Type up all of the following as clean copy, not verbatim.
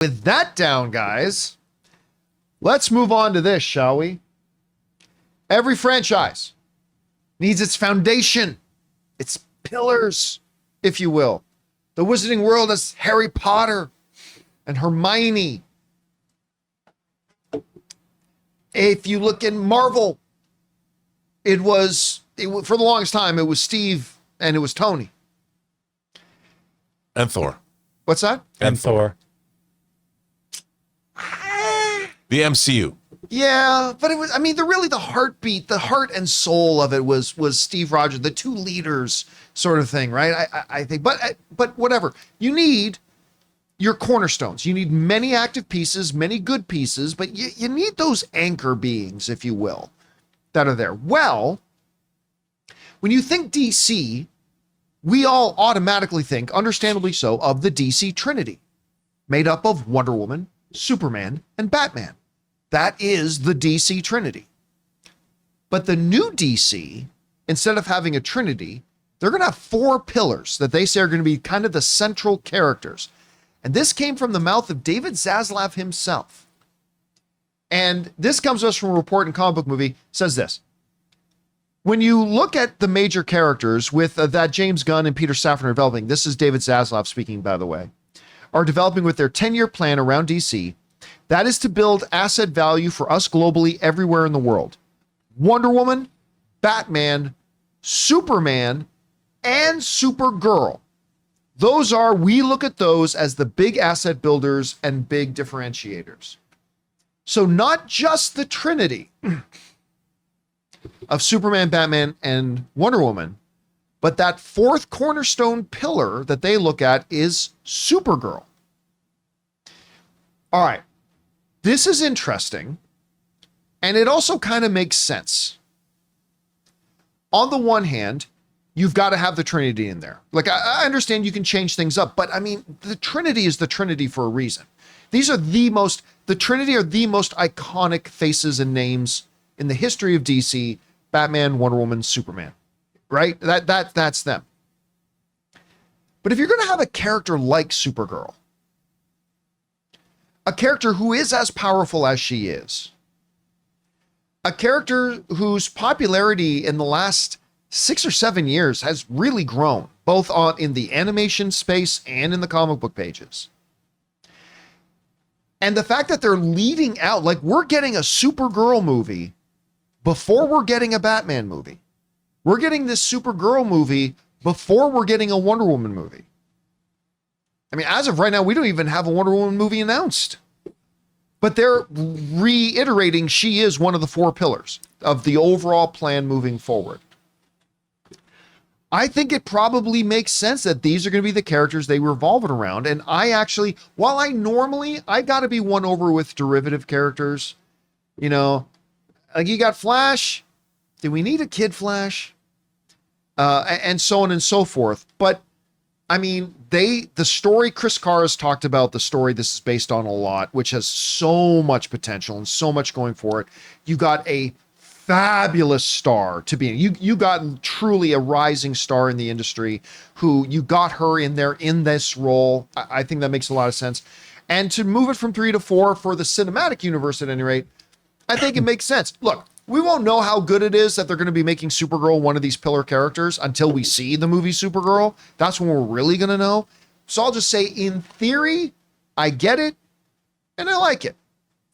With that down, guys, let's move on to this, shall we? Every franchise needs its foundation, its pillars, if you will. The Wizarding World has Harry Potter and Hermione. If you look in Marvel, it was for the longest time, it was Steve and it was Tony. And Thor. What's that? And Thor. The MCU. Yeah, but it was, I mean, the heartbeat, the heart and soul of it was Steve Rogers, the two leaders sort of thing, right? I think, but whatever. You need your cornerstones. You need many active pieces, many good pieces, but you need those anchor beings, if you will, that are there. Well, when you think DC, we all automatically think, understandably so, of the DC Trinity, made up of Wonder Woman, Superman, and Batman. That is the DC Trinity. But the new DC, instead of having a Trinity, they're going to have 4 pillars that they say are going to be kind of the central characters. And this came from the mouth of David Zaslav himself. And this comes to us from a report in Comic Book Movie, says this. When you look at the major characters with that James Gunn and Peter Safran are developing, this is David Zaslav speaking, by the way, are developing with their 10-year plan around DC, that is to build asset value for us globally everywhere in the world. Wonder Woman, Batman, Superman, and Supergirl. We look at those as the big asset builders and big differentiators. So not just the Trinity of Superman, Batman, and Wonder Woman, but that 4th cornerstone pillar that they look at is Supergirl. All right. This is interesting, and it also kind of makes sense. On the one hand, you've got to have the Trinity in there. Like, I understand you can change things up, but I mean, the Trinity is the Trinity for a reason. The Trinity are the most iconic faces and names in the history of DC, Batman, Wonder Woman, Superman, right? That's them. But if you're going to have a character like Supergirl, a character who is as powerful as she is, a character whose popularity in the last 6 or 7 years has really grown, both in the animation space and in the comic book pages. And the fact that they're leading out, like we're getting a Supergirl movie before we're getting a Batman movie. We're getting this Supergirl movie before we're getting a Wonder Woman movie. I mean, as of right now, we don't even have a Wonder Woman movie announced. But they're reiterating she is one of the 4 pillars of the overall plan moving forward. I think it probably makes sense that these are going to be the characters they revolve it around. And I actually, while I got to be won over with derivative characters, you know, like you got Flash. Do we need a Kid Flash? And so on and so forth. But I mean, the story Chris Carr has talked about, the story this is based on a lot, which has so much potential and so much going for it. You got a fabulous star to be in. You got truly a rising star in the industry who you got her in there in this role. I think that makes a lot of sense. And to move it from 3 to 4 for the cinematic universe at any rate, I think it makes sense. Look, we won't know how good it is that they're going to be making Supergirl one of these pillar characters until we see the movie Supergirl. That's when we're really going to know. So I'll just say, in theory, I get it and I like it.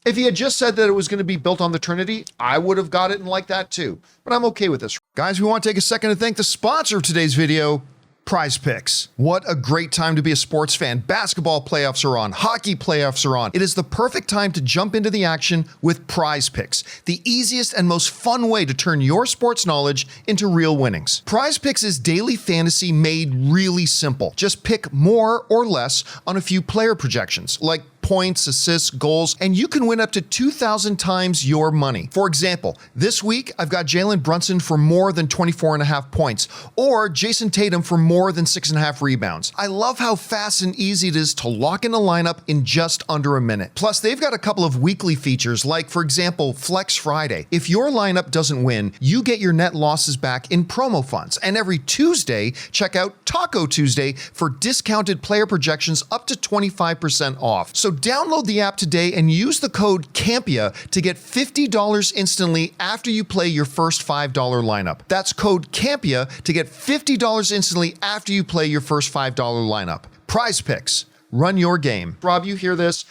If he had just said that it was going to be built on the Trinity, I would have got it and liked that too. But I'm okay with this. Guys, we want to take a second to thank the sponsor of today's video, PrizePicks. What a great time to be a sports fan. Basketball playoffs are on. Hockey playoffs are on. It is the perfect time to jump into the action with PrizePicks, the easiest and most fun way to turn your sports knowledge into real winnings. PrizePicks is daily fantasy made really simple. Just pick more or less on a few player projections, like points, assists, goals, and you can win up to 2,000 times your money. For example, this week, I've got Jalen Brunson for more than 24.5 points, or Jason Tatum for more than 6.5 rebounds. I love how fast and easy it is to lock in a lineup in just under a minute. Plus, they've got a couple of weekly features, like, for example, Flex Friday. If your lineup doesn't win, you get your net losses back in promo funds. And every Tuesday, check out Taco Tuesday for discounted player projections up to 25% off. So download the app today and use the code Campea to get $50 instantly after you play your first $5 lineup. That's code Campea to get $50 instantly after you play your first $5 lineup. PrizePicks, run your game. Rob, you hear this?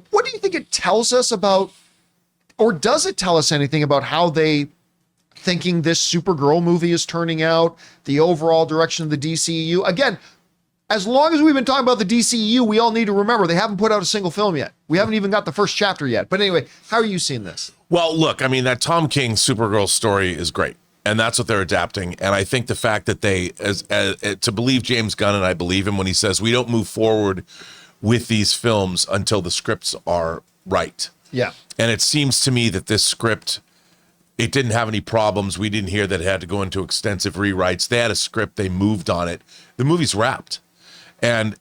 What do you think it tells us about, or does it tell us anything about how they thinking this Supergirl movie is turning out, the overall direction of the DCU? Again, as long as we've been talking about the DCU, we all need to remember they haven't put out a single film yet. We haven't even got the first chapter yet. But anyway, how are you seeing this? Well, look, I mean, that Tom King Supergirl story is great. And that's what they're adapting. And I think the fact that they, as to believe James Gunn, and I believe him when he says we don't move forward with these films until the scripts are right. Yeah. And it seems to me that this script, it didn't have any problems. We didn't hear that it had to go into extensive rewrites. They had a script. They moved on it. The movie's wrapped. And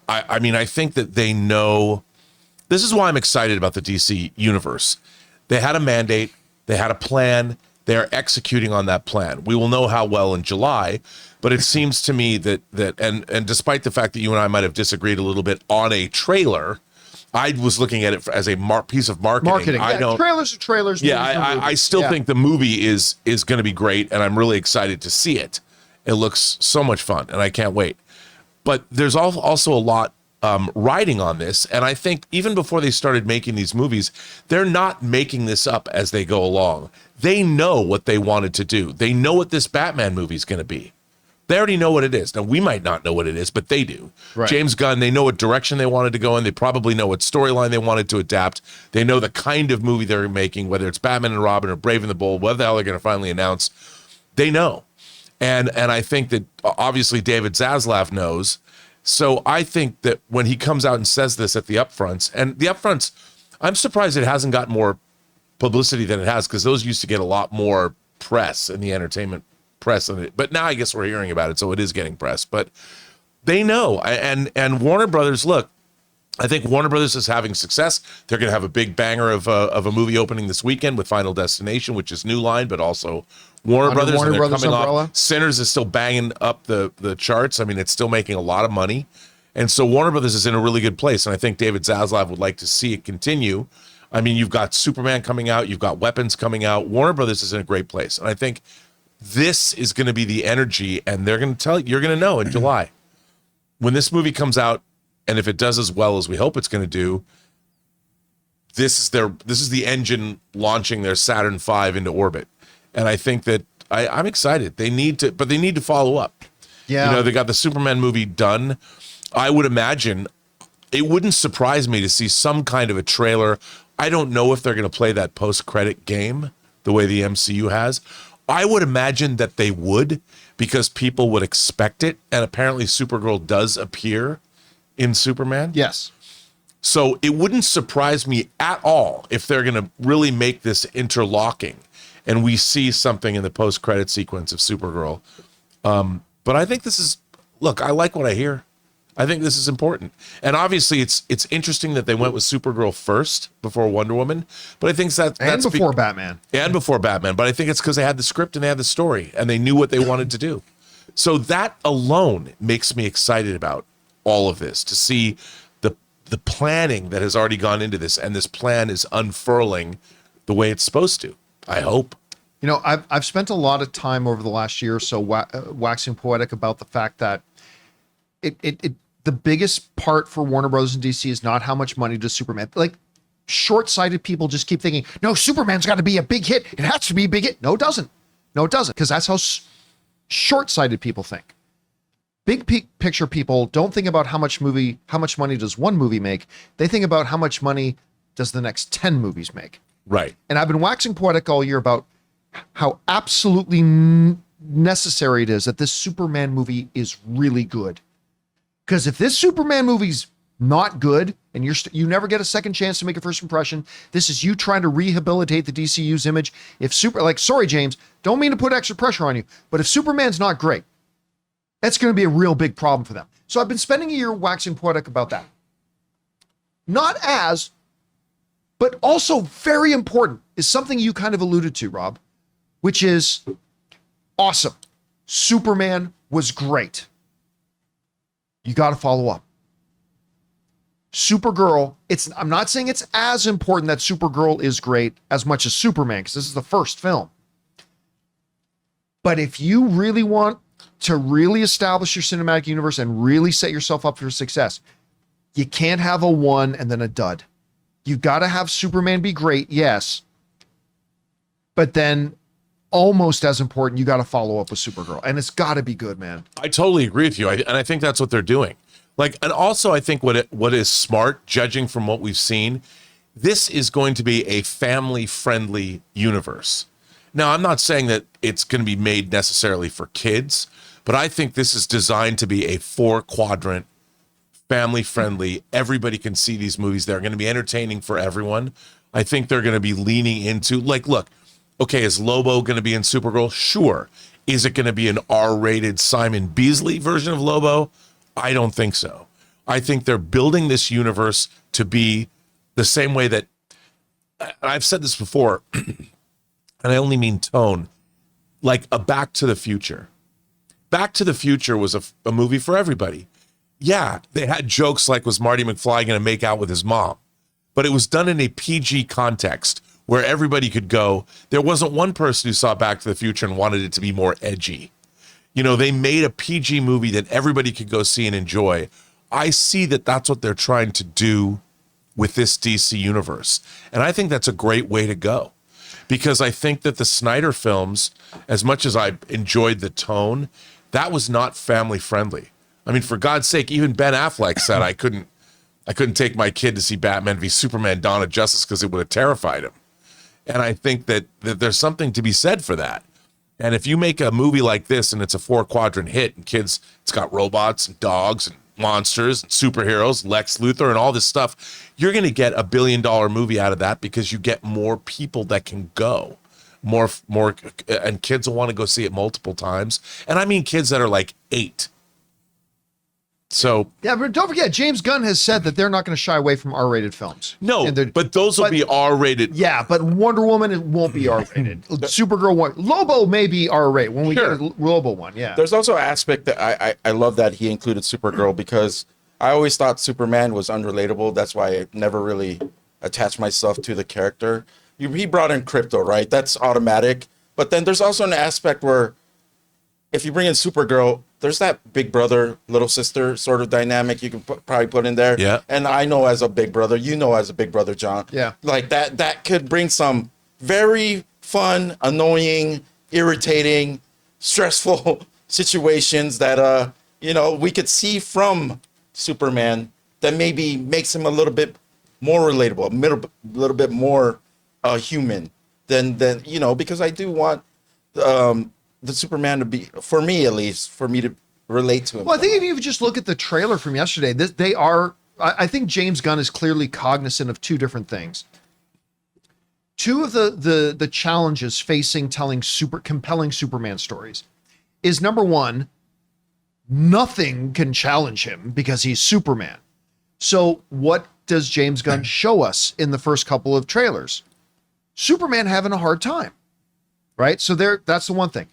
I mean, I think that they know. This is why I'm excited about the DC universe. They had a mandate. They had a plan. They're executing on that plan. We will know how well in July, but it seems to me that and despite the fact that you and I might have disagreed a little bit on a trailer, I was looking at it as a piece of marketing. I don't. Trailers are trailers. Yeah, I still think the movie is going to be great, and I'm really excited to see it. It looks so much fun, and I can't wait. But there's also a lot riding on this, and I think even before they started making these movies, they're not making this up as they go along. They know what they wanted to do. They know what this Batman movie is going to be. They already know what it is. Now, we might not know what it is, but they do. Right. James Gunn, they know what direction they wanted to go in. They probably know what storyline they wanted to adapt. They know the kind of movie they're making, whether it's Batman and Robin or Brave and the Bold, what the hell they're going to finally announce. They know. And I think that obviously David Zaslav knows. So I think that when he comes out and says this at the upfronts, and the upfronts, I'm surprised it hasn't got more publicity than it has, because those used to get a lot more press in the entertainment press. But now I guess we're hearing about it, so it is getting press. But they know. And Warner Brothers, look, I think Warner Brothers is having success. They're going to have a big banger of a movie opening this weekend with Final Destination, which is New Line, but also Warner Brothers. Warner Brothers umbrella. Sinners is still banging up the charts. I mean, it's still making a lot of money. And so Warner Brothers is in a really good place. And I think David Zaslav would like to see it continue. I mean, you've got Superman coming out. You've got Weapons coming out. Warner Brothers is in a great place. And I think this is going to be the energy. And they're going to tell you, you're going to know in July. When this movie comes out, and if it does as well as we hope it's going to do, this is the engine launching their Saturn V into orbit. And I think that I'm excited. They need to follow up. Yeah. You know, they got the Superman movie done. I would imagine it wouldn't surprise me to see some kind of a trailer. I don't know if they're going to play that post-credit game the way the MCU has. I would imagine that they would, because people would expect it. And apparently Supergirl does appear in Superman. Yes. So it wouldn't surprise me at all if they're going to really make this interlocking and we see something in the post-credit sequence of Supergirl. But I think this is, look, I like what I hear. I think this is important. And obviously it's interesting that they went with Supergirl first before Wonder Woman, but I think that's before Batman. And before Batman, but I think it's because they had the script and they had the story and they knew what they wanted to do. So that alone makes me excited about all of this, to see the planning that has already gone into this, and this plan is unfurling the way it's supposed to. I hope. You know, I've spent a lot of time over the last year or so waxing poetic about the fact that the biggest part for Warner Brothers and DC is not how much money does Superman. Like, short-sighted people just keep thinking, no, Superman's got to be a big hit. It has to be a big hit. No, it doesn't. No, it doesn't, because that's how short-sighted people think. Big picture people don't think about how much money does one movie make. They think about how much money does the next 10 movies make. Right. And I've been waxing poetic all year about how absolutely necessary it is that this Superman movie is really good. Because if this Superman movie's not good, and you never get a second chance to make a first impression, this is you trying to rehabilitate the DCU's image. Sorry, James, don't mean to put extra pressure on you, but if Superman's not great, that's going to be a real big problem for them. So I've been spending a year waxing poetic about that. But also very important is something you kind of alluded to, Rob, which is awesome. Superman was great. you got to follow up. Supergirl, I'm not saying it's as important that Supergirl is great as much as Superman, because this is the first film. But if you really want to really establish your cinematic universe and really set yourself up for success, you can't have a one and then a dud. You've got to have Superman be great, yes. But then almost as important, you got to follow up with Supergirl. And it's got to be good, man. I totally agree with you. And I think that's what they're doing. Like, and also I think what is smart, judging from what we've seen, this is going to be a family-friendly universe. Now, I'm not saying that it's going to be made necessarily for kids, but I think this is designed to be a 4-quadrant, family-friendly. Everybody can see these movies. They're going to be entertaining for everyone. I think they're going to be leaning into, like, look, okay, is Lobo going to be in Supergirl? Sure. Is it going to be an R-rated Simon Beasley version of Lobo? I don't think so. I think they're building this universe to be the same way that, and I've said this before, and I only mean tone, like a Back to the Future. Back to the Future was a movie for everybody. Yeah, they had jokes like, was Marty McFly going to make out with his mom? But it was done in a PG context where everybody could go. There wasn't one person who saw Back to the Future and wanted it to be more edgy. You know, they made a PG movie that everybody could go see and enjoy. I see that that's what they're trying to do with this DC universe. And I think that's a great way to go, because I think that the Snyder films, as much as I enjoyed the tone, that was not family friendly. I mean, for God's sake, even Ben Affleck said I couldn't take my kid to see Batman v Superman: Dawn of Justice because it would have terrified him. And I think that there's something to be said for that. And if you make a movie like this and it's a 4-quadrant hit, and kids, it's got robots and dogs and monsters and superheroes, Lex Luthor and all this stuff, you're going to get $1 billion movie out of that, because you get more people that can go. More, and kids will want to go see it multiple times. And I mean kids that are like 8. So yeah, but don't forget, James Gunn has said that they're not going to shy away from R-rated films. No, but those will be R-rated. Yeah, but Wonder Woman, it won't be R-rated. Supergirl won't. Lobo may be R-rated when we get a Lobo one. Yeah. There's also an aspect that I love that he included Supergirl, because I always thought Superman was unrelatable. That's why I never really attached myself to the character. He brought in Crypto, right? That's automatic. But then there's also an aspect where if you bring in Supergirl, there's that big brother, little sister sort of dynamic you can probably put in there. Yeah. And I know as a big brother, you know as a big brother, John. Yeah. Like that could bring some very fun, annoying, irritating, stressful situations that, we could see from Superman that maybe makes him a little bit more relatable, a little bit more human than because I do want the Superman to be, for me at least, for me to relate to him. Well, I think if you just look at the trailer from yesterday, I think James Gunn is clearly cognizant of two different things. Two of the challenges facing telling super compelling Superman stories is, number one, nothing can challenge him because he's Superman. So what does James Gunn show us in the first couple of trailers? Superman having a hard time, right? So that's the one thing.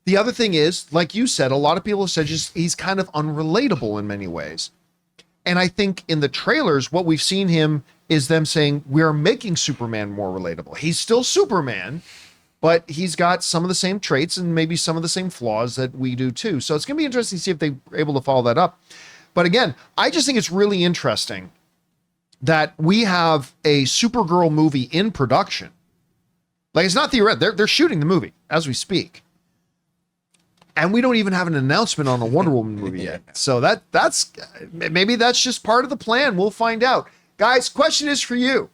The other thing is, like you said, a lot of people have said he's kind of unrelatable in many ways. And I think in the trailers, what we've seen him is them saying, we're making Superman more relatable. He's still Superman, but he's got some of the same traits and maybe some of the same flaws that we do too. So it's going to be interesting to see if they're able to follow that up. But again, I just think it's really interesting that we have a Supergirl movie in production. Like, it's not theoretical. They're shooting the movie as we speak. And we don't even have an announcement on a Wonder Woman movie yet. So that's maybe that's just part of the plan. We'll find out. Guys, question is for you.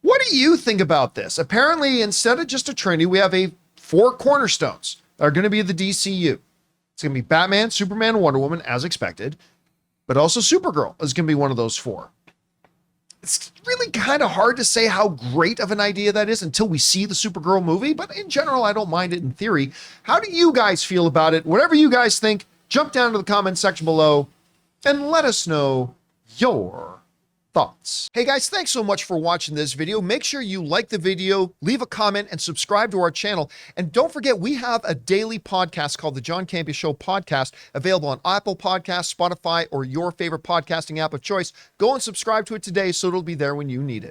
What do you think about this? Apparently, instead of just a Trinity, we have 4 cornerstones that are going to be the DCU. It's going to be Batman, Superman, Wonder Woman, as expected. But also Supergirl is going to be one of those 4. It's really kind of hard to say how great of an idea that is until we see the Supergirl movie, but in general, I don't mind it in theory. How do you guys feel about it? Whatever you guys think, jump down to the comment section below and let us know your thoughts. Hey guys, thanks so much for watching this video. Make sure you like the video, leave a comment, and subscribe to our channel. And don't forget, we have a daily podcast called the John Campea Show podcast, available on Apple Podcasts, Spotify, or your favorite podcasting app of choice. Go and subscribe to it today so it'll be there when you need it.